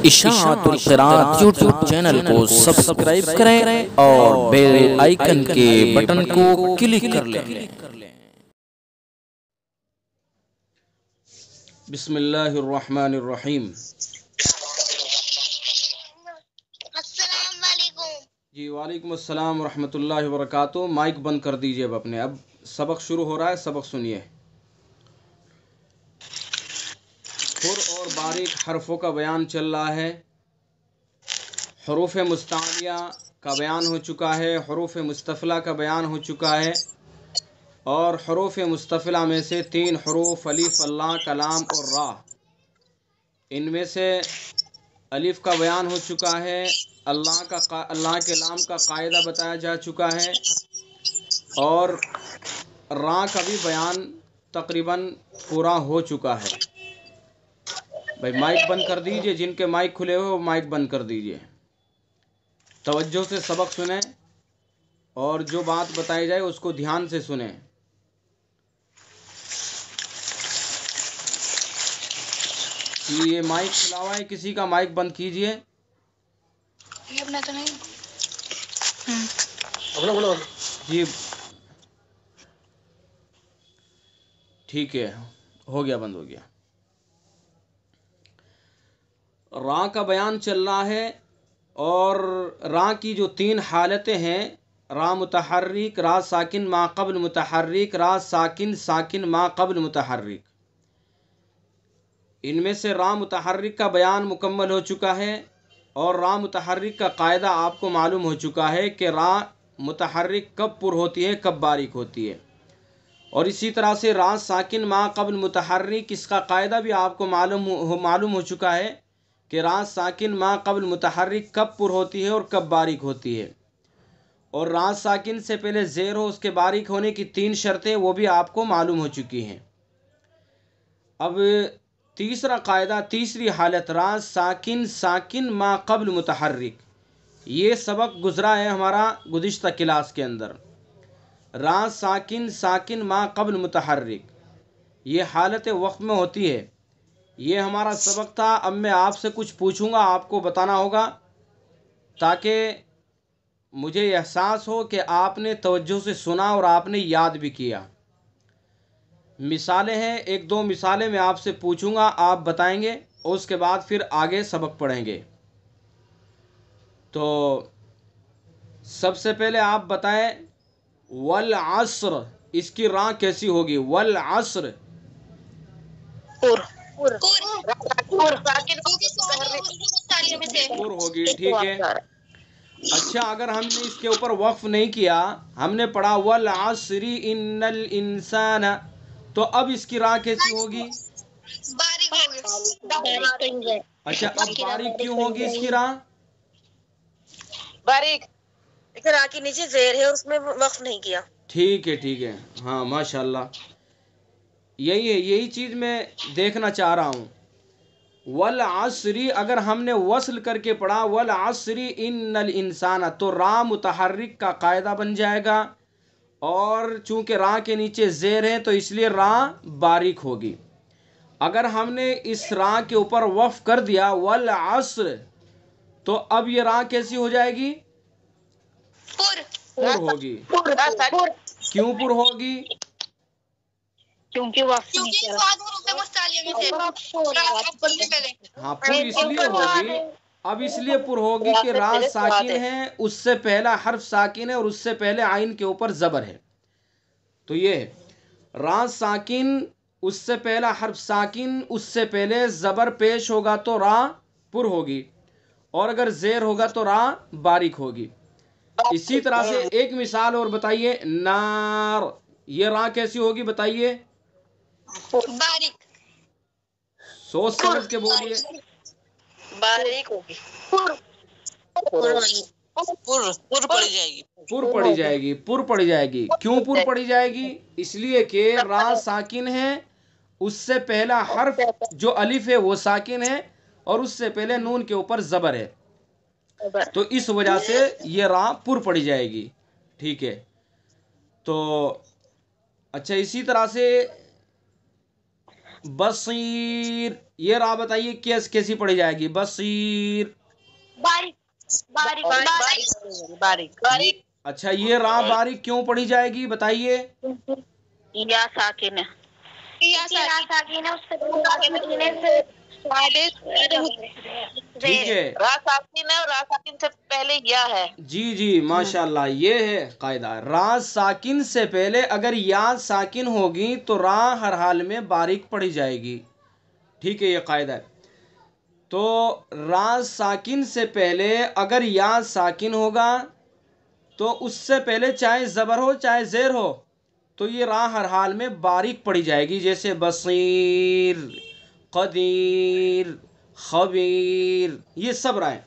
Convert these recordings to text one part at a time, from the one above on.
اشاعت القراءت YouTube channel کو subscribe کریں اور بیل آئیکن کے بٹن کو کلک کر لیں۔ بسم اللہ الرحمن الرحیم۔ السلام علیکم۔ جی وعلیکم السلام ورحمۃ اللہ وبرکاتہ۔ مائک بند کر دیجئے اب اپنے، اب سبق شروع ہو رہا ہے، سبق سنیے۔ پر اور باریک حرفوں کا بیان چل رہا ہے۔ حروف مستعلیہ کا بیان ہو چکا ہے، حروف مستفلہ کا بیان ہو چکا ہے، اور حروف مستفلہ میں سے 3 حروف الف، اللہ، کلام اور را، ان میں سے الف کا بیان ہو چکا ہے، اللہ کے لام کا قاعدہ بتایا جا چکا ہے، اور را کا بھی بیان تقریباً پورا ہو چکا ہے۔ بھائی مائک بند کر دیجئے، جن کے مائک کھلے ہوئے وہ مائک بند کر دیجئے، توجہ سے سبق سنیں اور جو بات بتائی جائے اس کو دھیان سے سنیں۔ یہ مائک کھلا ہوا ہے، کسی کا مائک بند کیجئے۔ اپنا تو نہیں جی ٹھیک ہے، ہو گیا، بند ہو گیا۔ را کا بیان چل رہا ہے، اور را کی جو 3 حالتیں ہیں، را متحرک، را ساکن ما قبل متحرک، را ساکن ساکن ما قبل متحرک، ان میں سے را متحرک کا بیان مکمل ہو چکا ہے، اور را متحرک کا قاعدہ آپ کو معلوم ہو چکا ہے کہ را متحرک کب پر ہوتی ہے، کب باریک ہوتی ہے، اور اسی طرح سے را ساکن ما قبل متحرک، اس کا قاعدہ بھی آپ کو معلوم ہو چکا ہے کہ را ساکن ما قبل متحرک کب پر ہوتی ہے اور کب باریک ہوتی ہے، اور را ساکن سے پہلے زیر ہو، اس کے باریک ہونے کی 3 شرطیں وہ بھی آپ کو معلوم ہو چکی ہیں۔ اب تیسرا قاعدہ، تیسری حالت، را ساکن ساکن ما قبل متحرک، یہ سبق گزرا ہے ہمارا گزشتہ کلاس کے اندر۔ را ساکن ساکن ما قبل متحرک، یہ حالت وقت میں ہوتی ہے، یہ ہمارا سبق تھا۔ اب میں آپ سے کچھ پوچھوں گا، آپ کو بتانا ہوگا، تاکہ مجھے احساس ہو کہ آپ نے توجہ سے سنا اور آپ نے یاد بھی کیا۔ مثالیں ہیں، 1-2 مثالیں میں آپ سے پوچھوں گا، آپ بتائیں گے، اور اس کے بعد پھر آگے سبق پڑھیں گے۔ تو سب سے پہلے آپ بتائیں، والعصر، اس کی راں کیسی ہوگی؟ والعصر پر ہوگی، ٹھیک ہے۔ اچھا، اگر ہم نے اس کے اوپر وقف نہیں کیا، ہم نے پڑھا والعصر ان الانسان، تو اب اس کی راں کیسی ہوگی؟ باریک ہوگی۔ اچھا، اب باریک کیوں ہوگی اس کی راں؟ باریک را کے نیچے زیر ہے اور اس میں وقف نہیں کیا۔ ٹھیک ہے، ٹھیک ہے، ہاں ماشاءاللہ، یہی ہے، یہی چیز میں دیکھنا چاہ رہا ہوں۔ والعصر اگر ہم نے وصل کر کے پڑھا والعصر ان الانسان، تو را متحرک کا قاعدہ بن جائے گا، اور چونکہ را کے نیچے زیر ہے تو اس لیے را باریک ہوگی۔ اگر ہم نے اس را کے اوپر وقف کر دیا والعصر، تو اب یہ را کیسی ہو جائے گی؟ پر ہوگی۔ کیوں پر ہوگی؟ کیونکہ وقف نہیں کیونکہ کیا۔ سواد حروف مستعلیہ میں سے ہاں، پر اس لیے ہوگی، اب اس لیے پر ہوگی کہ را ساکن ہے، اس سے پہلا حرف ساکن ہے، اور اس سے پہلے عین کے اوپر زبر ہے، تو یہ ہے را ساکن، اس سے پہلا حرف ساکن، اس سے پہلے زبر پیش ہوگا تو را پر ہوگی، اور اگر زیر ہوگا تو را باریک ہوگی۔ اسی طرح سے ایک مثال اور بتائیے، نار، یہ را کیسی ہوگی بتائیے؟ باریک۔ سوچ سمجھ کے بولیے۔ باریک ہوگی، پر پڑ جائے گی، پر پڑی جائے گی، پر پڑی جائے گی۔ کیوں پر پڑی جائے گی؟ اس لیے کہ را ساکن ہے، اس سے پہلا حرف جو الف ہے وہ ساکن ہے، اور اس سے پہلے نون کے اوپر زبر ہے، تو اس وجہ سے یہ را پر پڑی جائے گی، ٹھیک ہے۔ تو اچھا، اسی طرح سے बसीर, ये रा बताइए कैसी पढ़ी जाएगी? बसीर। बारीक बारीक बारीक बारीक बारीक। अच्छा, ये रा बारीक क्यों पढ़ी जाएगी बताइए? या साकिन है। ठीक है, रा साकिन है और रा साकिन से पहले या है। जी जी माशाल्लाह, ये है कायदा। रा साकिन से पहले अगर या साकिन होगी तो रा हर हाल में बारीक पढ़ी जाएगी। ठीक है, ये कायदा है। तो रा साकिन से पहले अगर या साकिन होगा तो उससे पहले चाहे ज़बर हो चाहे ज़ेर हो तो ये रा हर हाल में बारीक पढ़ी जाएगी, जैसे बसीर, कदीर, खबीर, ये सब राय।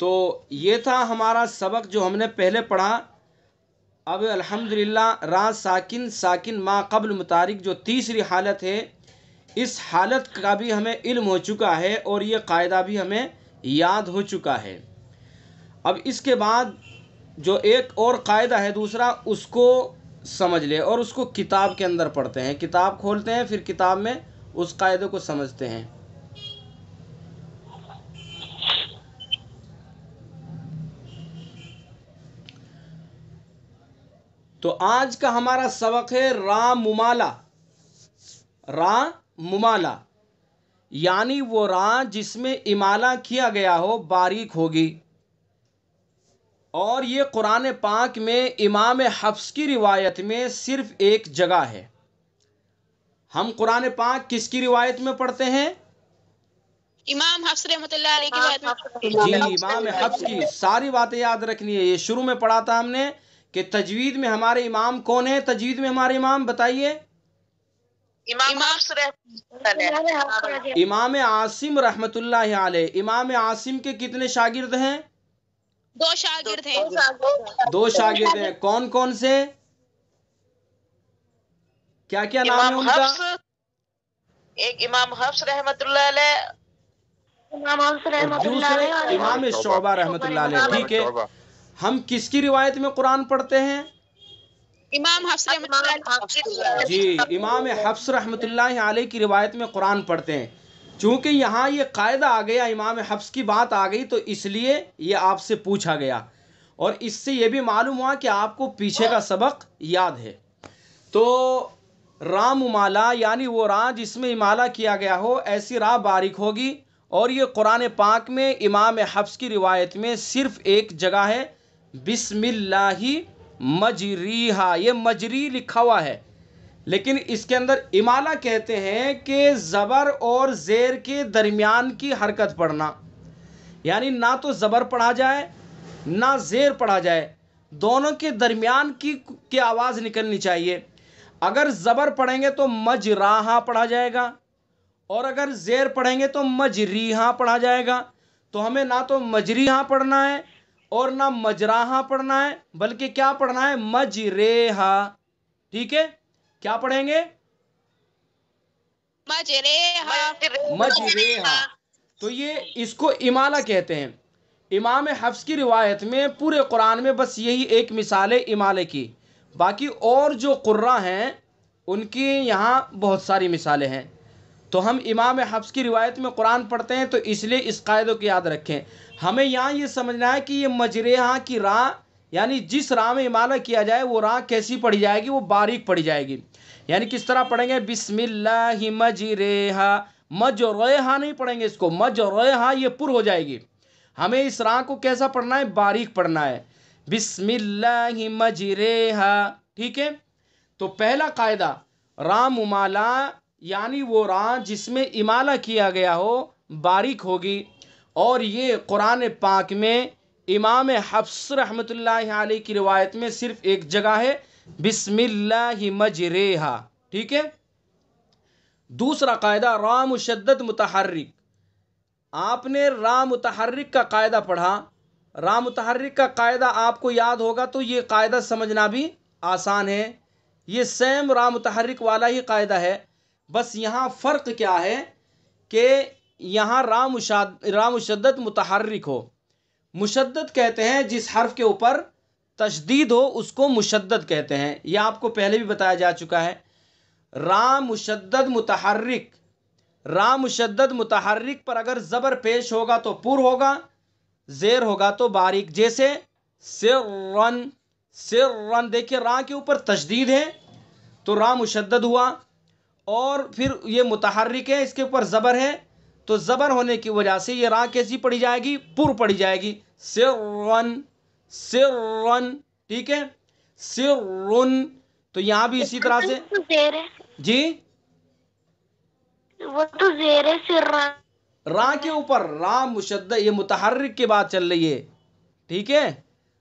तो ये था हमारा सबक जो हमने पहले पढ़ा। अब अल्हम्दुलिल्लाह रा साकिन साकिन मा कब्ल मुतारिक जो तीसरी हालत है, इस हालत का भी हमें इल्म हो चुका है और ये कायदा भी हमें याद हो चुका है। अब इसके बाद जो एक और कायदा है दूसरा, उसको समझ ले और उसको किताब के अंदर पढ़ते हैं। किताब खोलते हैं, फिर किताब में उस कायदे को समझते हैं। तो आज का हमारा सबक है रा मुमाला। रा मुमाला यानी वो रा जिसमें इमाला किया गया हो बारीक होगी। और ये कुरान पाक में इमाम हफ्स की रिवायत में सिर्फ एक जगह है। हम कुरान पाक किसकी रिवायत में पढ़ते हैं? इमाम हफ्स रहमतुल्लाह अलैह की बात। जी, इमाम हफ्स की। सारी बातें याद रखनी है। ये शुरू में पढ़ा था हमने कि तजवीद में हमारे इमाम कौन है? तजवीद में हमारे इमाम बताइए। इमाम आसिम रहमतुल्लाह अलैह। इमाम आसिम के कितने शागिर्द हैं? 2 शागिर्द हैं। 2 शागिर्द हैं। कौन कौन से? क्या क्या नाम है उनका? एक इमाम हफ्स रहमतुल्लाह अलैह, दूसरे इमाम शोबा रहमतुल्लाह अलैह। ठीक है, हम किसकी रिवायत में कुरान पढ़ते हैं? इमाम हफ्स रहमतुल्लाह। जी, इमाम हफ्स रहमतुल्लाह अलैह की रिवायत में कुरान पढ़ते हैं। चूँकि यहाँ ये कायदा आ गया, इमाम हफ्स की बात आ गई, तो इसलिए ये आपसे पूछा गया और इससे ये भी मालूम हुआ कि आपको पीछे का सबक याद है। तो रा मुमाला यानी वो रा जिसमें इमाला किया गया हो, ऐसी रा बारीक होगी। और ये कुरान पाक में इमाम हफ्स की रिवायत में सिर्फ एक जगह है, बिस्मिल्लाहि मजरीहा। ये मजरी लिखा हुआ है, लेकिन इसके अंदर इमाला कहते हैं कि ज़बर और ज़ेर के दरमियान की हरकत पढ़ना। यानी ना तो ज़बर पढ़ा जाए ना ज़ेर पढ़ा जाए, दोनों के दरमियान की आवाज़ निकलनी चाहिए। अगर ज़बर पढ़ेंगे तो मजराहा पढ़ा जाएगा और अगर ज़ेर पढ़ेंगे तो मजरीहा पढ़ा जाएगा। तो हमें ना तो मजरीहा पढ़ना है और ना मजराहा पढ़ना है, बल्कि क्या पढ़ना है? मजरेहा। ठीक है, क्या पढ़ेंगे? मजरेहा। तो ये इसको इमाला कहते हैं। इमाम हफ्स की रिवायत में पूरे कुरान में बस यही एक मिसाल है इमाले की। बाकी और जो कुर्रा हैं उनकी यहाँ बहुत सारी मिसालें हैं। तो हम इमाम हफ्स की रिवायत में कुरान पढ़ते हैं, तो इसलिए इस कायदे को याद रखें। हमें यहाँ ये समझना है कि ये मजरेहा की रा यानी जिस रा में इमाला किया जाए वो रा कैसी पढ़ी जाएगी? वो बारीक पढ़ी जाएगी। यानी किस तरह पढ़ेंगे? बिस्मिल्लाहि मजरेहा। मजरेहा नहीं पढ़ेंगे इसको, मजरेहा ये पुर हो जाएगी। हमें इस रा को कैसा पढ़ना है? बारीक पढ़ना है, बिस्मिल्लाहि मजरेहा। ठीक है, तो पहला कायदा रा मुमाला यानी वो रा जिसमें इमाला किया गया हो बारीक होगी। और ये कुरान पाक में इमाम हफ्स रहमतुल्लाह अलैह की रिवायत में सिर्फ एक जगह है, बिस्मिल्लाहि मजरेहा। ठीक है, दूसरा कायदा रा मुशद्दद मुतहर्रिक। आपने रा मुतहर्रिक का कायदा पढ़ा, रा मुतहर्रिक का कायदा आपको याद होगा तो ये कायदा समझना भी आसान है। ये सेम रा मुतहर्रिक वाला ही कायदा है, बस यहाँ फ़र्क क्या है कि यहाँ रा मुशद्दद मुतहर्रिक हो। मुशद्दद कहते हैं जिस हर्फ के ऊपर तशदीद हो उसको मुशद्दद कहते हैं। यह आपको पहले भी बताया जा चुका है। را مشدد متحرک، را مشدد متحرک پر اگر زبر پیش ہوگا تو پر ہوگا، زیر ہوگا تو باریک، جیسے سرن، سرن دیکھیں را کے اوپر تشدید ہے تو را مشدد ہوا، اور پھر یہ متحرک ہے اس کے اوپر زبر ہے تو زبر ہونے کی وجہ سے یہ را کیسی پڑھی جائے گی؟ پر پڑھی جائے گی، سرن، سرن، ٹھیک ہے، سرن۔ تو یہاں بھی اسی طرح سے تو زیر ہے، جی وہ تو زیر ہے سرن، را کے اوپر را مشدد، یہ متحرک کی بات چل رہی ہے، ٹھیک ہے،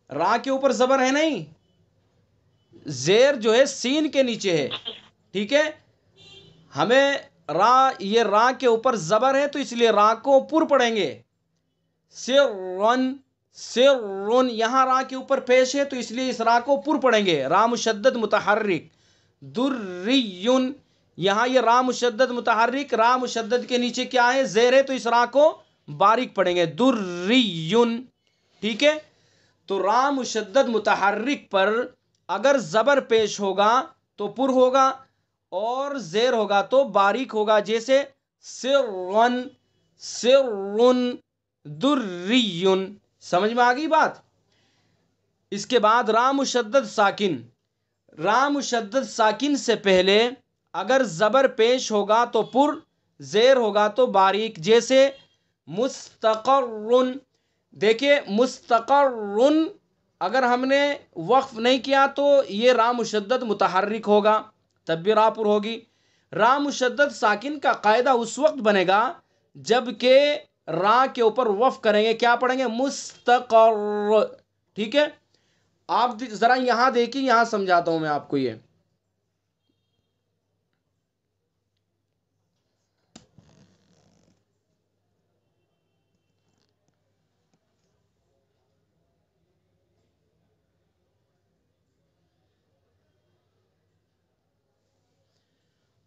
را کے اوپر زبر ہے نہیں، زیر جو ہے سین کے نیچے ہے، ٹھیک ہے، ہمیں را، یہ را کے اوپر زبر ہے تو اس لیے را کو پر پڑھیں گے، سرن، سرن، یہاں را کے اوپر پیش ہے تو اس لیے اس را کو پر پڑھیں گے، را مشدد متحرک، دریون، یہاں یہ را مشدد متحرک، را مشدد کے نیچے کیا ہے؟ زیر ہے تو اس را کو باریک پڑھیں گے، دریون، ٹھیک ہے۔ تو را مشدد متحرک پر اگر زبر پیش ہوگا تو پر ہوگا، اور زیر ہوگا تو باریک ہوگا، جیسے سرن، سرن، دریون۔ سمجھ میں آ گئی بات؟ اس کے بعد را مشدد ساکن، را مشدد ساکن سے پہلے اگر زبر پیش ہوگا تو پر، زیر ہوگا تو باریک، جیسے مستقرن، دیکھیں مستقرن اگر ہم نے وقف نہیں کیا تو یہ را مشدد متحرک ہوگا، تب بھی را پر ہوگی۔ را مشدد ساکن کا قاعدہ اس وقت بنے گا جب کہ را کے اوپر وقف کریں گے، کیا پڑھیں گے؟ مستقر، ٹھیک ہے۔ آپ ذرا یہاں دیکھیں، یہاں سمجھاتا ہوں میں آپ کو۔ یہ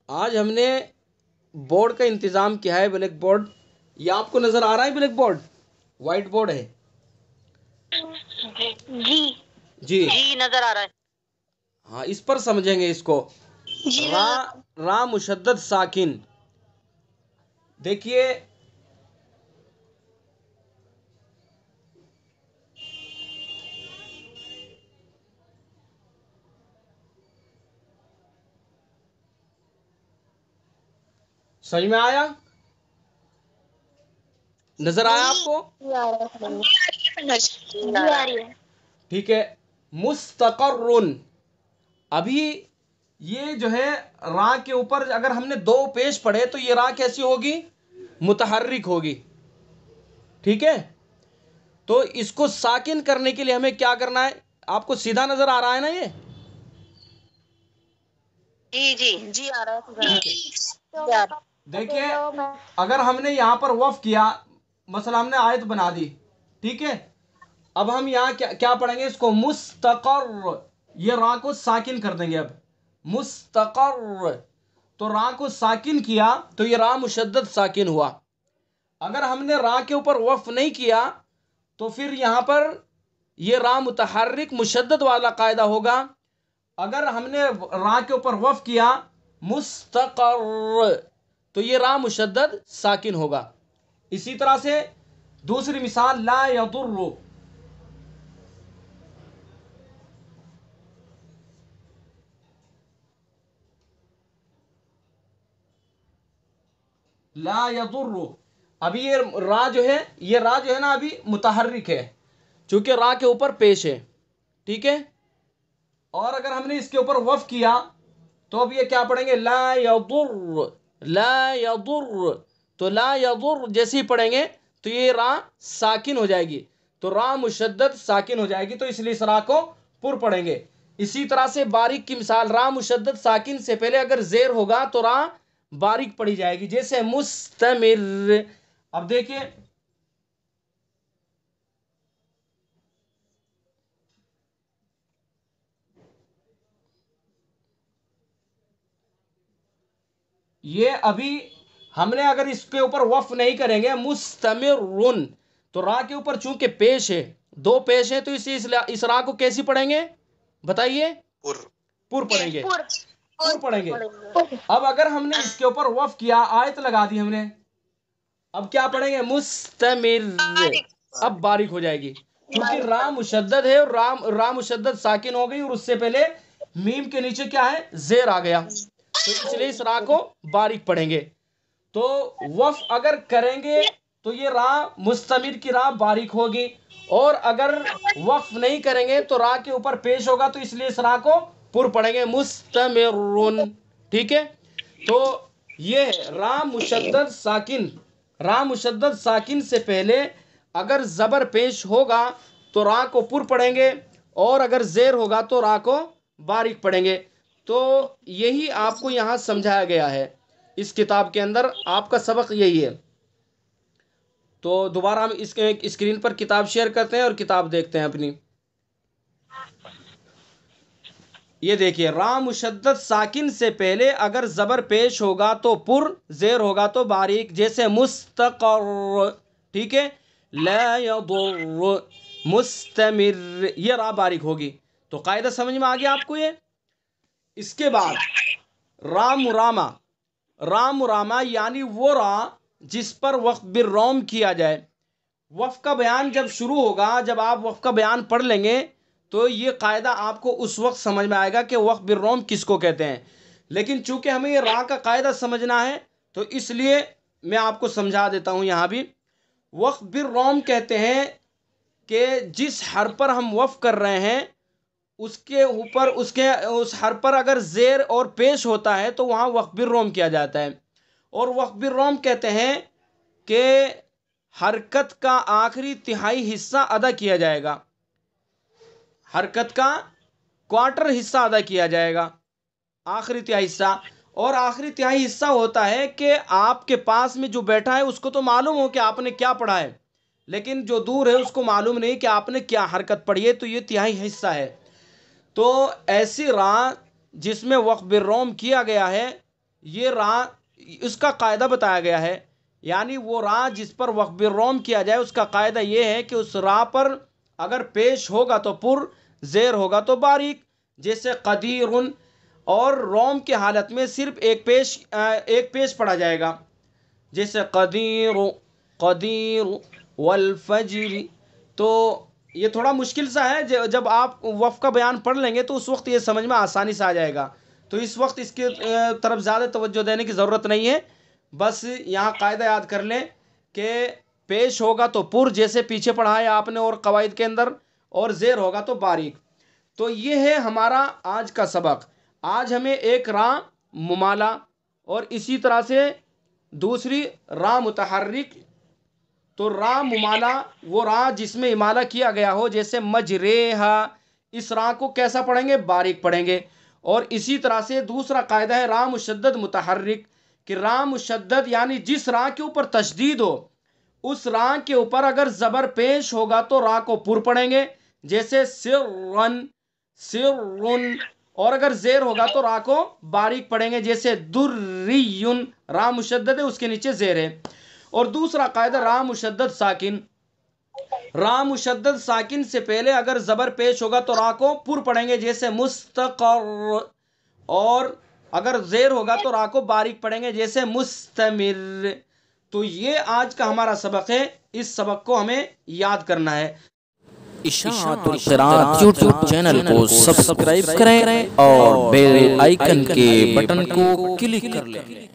آج ہم نے بورڈ کا انتظام کیا ہے، بلیک بورڈ، یہ آپ کو نظر آ رہا ہے؟ بلیک بورڈ وائٹ بورڈ ہے جی جی، جی نظر آ رہا ہے. ہاں اس پر سمجھیں گے اس کو۔ جی را، را مشدد ساکن، دیکھیے سمجھ میں آیا؟ نظر آیا آپ کو؟ ٹھیک ہے، مستقرن، ابھی یہ جو ہے را کے اوپر اگر ہم نے دو پیش پڑھے تو یہ را کیسی ہوگی؟ متحرک ہوگی، ٹھیک ہے۔ تو اس کو ساکن کرنے کے لیے ہمیں کیا کرنا ہے؟ آپ کو سیدھا نظر آ رہا ہے نا یہ؟ جی جی جی آ رہا ہے. دیکھیے اگر ہم نے یہاں پر وقف کیا، مثلا ہم نے آیت بنا دی، ٹھیک ہے، اب ہم یہاں کیا پڑھیں گے؟ اس کو مستقر، یہ را کو ساکن کر دیں گے۔ اب مستقر، تو را کو ساکن کیا تو یہ را مشدد ساکن ہوا۔ اگر ہم نے را کے اوپر وقف نہیں کیا تو پھر یہاں پر یہ را متحرک مشدد والا قاعدہ ہوگا۔ اگر ہم نے را کے اوپر وقف کیا مستقر تو یہ را مشدد ساکن ہوگا۔ اسی طرح سے دوسری مثال لا یضر، لا یضر، ابھی یہ را جو ہے، یہ را جو ہے نا ابھی متحرک ہے چونکہ را کے اوپر پیش ہے، ٹھیک ہے۔ اور اگر ہم نے اس کے اوپر وقف کیا تو اب یہ کیا پڑھیں گے؟ لا یضر، لا یضر، تو لا یضر جیسے ہی پڑھیں گے تو یہ را ساکن ہو جائے گی، تو را مشدد ساکن ہو جائے گی، تو اس لیے اس را کو پر پڑھیں گے۔ اسی طرح سے باریک کی مثال، را مشدد ساکن سے پہلے اگر زیر ہوگا تو را باریک پڑھی جائے گی، جیسے مستمر۔ اب دیکھیں یہ ابھی ہم نے اگر اس کے اوپر وقف نہیں کریں گے مستمرن، تو را کے اوپر چونکہ پیش ہے، دو پیش ہے، تو اس را کو کیسی پڑھیں گے؟ بتائیے، پر پڑھیں گے، पुर पढ़ेंगे। अब अगर हमने इसके ऊपर वफ किया, आयत लगा दी हमने, अब क्या पढ़ेंगे? मुस्तमिर। अब बारीक हो जाएगी क्योंकि रा मुशद्दद है और रा मुशद्दद साकिन हो गई और उससे पहले मीम के नीचे क्या है? जेर आ गया, तो इसलिए इस रा को बारीक पढ़ेंगे। तो वफ अगर करेंगे तो ये रा मुस्तमिर की रा बारीक होगी, और अगर वफ नहीं करेंगे तो रा के ऊपर पेश होगा, तो इसलिए इस रा को पुर पढ़ेंगे, मुस्तमिरुन। ठीक है, तो ये रा मुशद्दद साकिन, रा मुशद्दद साकिन से पहले अगर ज़बर पेश होगा तो रा को पुर पढ़ेंगे, और अगर ज़ेर होगा तो रा को बारीक पढ़ेंगे। तो यही आपको यहाँ समझाया गया है इस किताब के अंदर, आपका सबक यही है। तो दोबारा हम इसके स्क्रीन पर किताब शेयर करते हैं और किताब देखते हैं अपनी। ये देखिए, रा मुशद्दद साकिन से पहले अगर ज़बर पेश होगा तो पुर, ज़ेर होगा तो बारीक, जैसे मुस्तक़र। ठीक है, ला यदुर, मुस्तमिर, ये रा बारीक होगी। तो कायदा समझ में आ गया आपको ये। इसके बाद रा मुरामा, रा मुरामा यानी वो रा जिस पर वक्फ बिर रोम किया जाए। वफ़ का बयान जब शुरू होगा, जब आप वफ़ का बयान पढ़ लेंगे तो ये कायदा आपको उस वक्त समझ में आएगा कि वक्फ बिर रोम किसको कहते हैं। लेकिन चूंकि हमें ये रा का कायदा समझना है तो इसलिए मैं आपको समझा देता हूँ। यहाँ भी वक्फ बिर रोम कहते हैं कि जिस हर पर हम वफ़ कर रहे हैं उसके ऊपर उस हर पर अगर ज़ेर और पेश होता है तो वहाँ वक्फ बिर रोम किया जाता है। और वक्फ बिर रोम कहते हैं कि हरकत का आखिरी तिहाई हिस्सा अदा किया जाएगा, हरकत का क्वार्टर हिस्सा अदा किया जाएगा, आखिरी तिहाई हिस्सा। और आखिरी तिहाई हिस्सा होता है कि आपके पास में जो बैठा है उसको तो मालूम हो कि आपने क्या पढ़ा है, लेकिन जो दूर है उसको मालूम नहीं कि आपने क्या हरकत पढ़ी है, तो ये तिहाई हिस्सा है। तो ऐसी रा जिसमें वक्फ बिर रोम किया गया है, ये रा, उसका कायदा बताया गया है। यानी वो रा जिस पर वक्फ बिर रोम किया जाए उसका कायदा ये है कि उस रा पर अगर पेश होगा तो पुर, ज़ेर होगा तो बारीक, जैसे कदीरुन। और रोम की हालत में सिर्फ एक पेश पढ़ा जाएगा, जैसे कदीर वल फज्र। तो ये थोड़ा मुश्किल सा है, जब आप वफ़ का बयान पढ़ लेंगे तो उस वक्त ये समझ में आसानी से आ जाएगा। तो इस वक्त इसके तरफ ज़्यादा तवज्जो देने की ज़रूरत नहीं है, बस यहाँ कायदा याद कर लें कि पेश होगा तो पुर, जैसे पीछे पढ़ाया आपने और कवायद के अंदर, और ज़ेर होगा तो बारीक। तो ये है हमारा आज का सबक। आज हमें एक रा मुमाला और इसी तरह से दूसरी रा मुतहर्रिक। तो रा मुमाला वो रा जिसमें इमाला किया गया हो, जैसे मजरेहा, इस रा को कैसा पढ़ेंगे? बारीक पढ़ेंगे। और इसी तरह से दूसरा कायदा है रा मुशद्दद मुतहर्रिक, कि रा मुशद्दद यानी जिस रा के ऊपर तशदीद हो उस रा के ऊपर अगर ज़बर पेश होगा तो रा को पुर पढ़ेंगे, जैसे सिर्रन, सिर्रुन। और अगर ज़ेर होगा तो रा को बारीक पढ़ेंगे, जैसे दुर्रियुन, रा मुशद्दद है उसके नीचे ज़ेर है। और दूसरा कायदा रा मुशद्दद साकिन, रा मुशद्दद साकिन से पहले अगर ज़बर पेश होगा तो रा को पुर पढ़ेंगे, जैसे मुस्तक़र। और अगर ज़ेर होगा तो रा को बारीक पढ़ेंगे, जैसे मुस्तमिर। तो ये आज का हमारा सबक है, इस सबक को हमें याद करना है। इशाअतुल क़िराअत यूट्यूब चैनल को सब्सक्राइब करें और बेल आइकन के बटन को क्लिक कर लें।